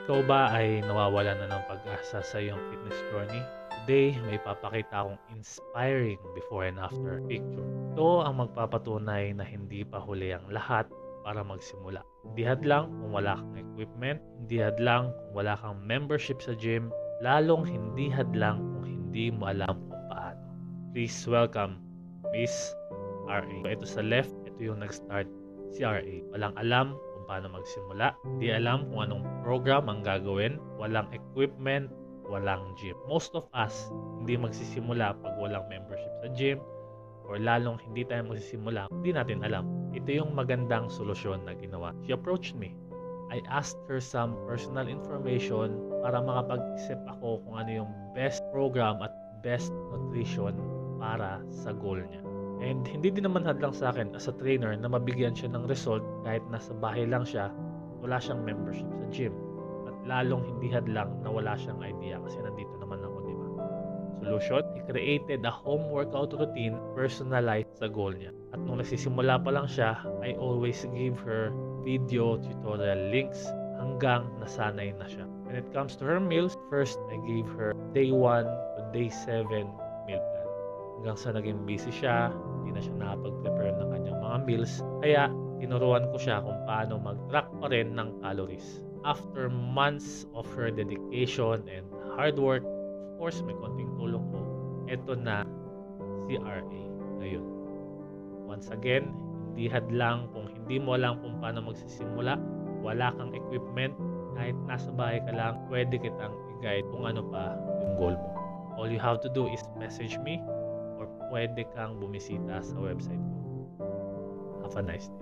Ikaw ba ay nawawalan na ng pag-asa sa iyong fitness journey? Today, may papakita akong inspiring before and after picture. Ito ang magpapatunay na hindi pa huli ang lahat para magsimula. Hindi hadlang kung wala kang equipment, hindi hadlang kung wala kang membership sa gym, lalong hindi hadlang kung hindi mo alam kung paano. Please welcome Miss RA. Ito sa left, ito yung nag-start si RA. Walang alam kung paano magsimula, hindi alam kung anong program ang gagawin, walang equipment, walang gym. Most of us hindi magsisimula pag walang membership sa gym or lalong hindi tayo magsisimula, hindi natin alam. Ito yung magandang solusyon na ginawa. She approached me. I asked her some personal information para makapag-isip ako kung ano yung best program at best nutrition para sa goal niya. And hindi din naman hadlang sa akin as a trainer na mabigyan siya ng result kahit nasa bahay lang siya, wala siyang membership sa gym. At lalong hindi hadlang na wala siyang idea kasi nandito naman ako, di ba? Solution, he created a home workout routine personalized sa goal niya. At nung nagsisimula pa lang siya, I always give her video tutorial links hanggang nasanay na siya. When it comes to her meals, first I gave her day 1 to day 7 meal plan. Hanggang sa naging busy siya, hindi na siya nakapag-prepare ng kanyang mga meals. Kaya, tinuruan ko siya kung paano mag-track pa rin ng calories. After months of her dedication and hard work, of course, may konting tulong ko, eto na si RA ngayon. Once again, hindi hadlang kung hindi mo alam kung paano magsisimula, wala kang equipment, kahit nasa bahay ka lang, pwede kitang i-guide kung ano pa yung goal mo. All you have to do is message me or pwede kang bumisita sa website ko. Have a nice day.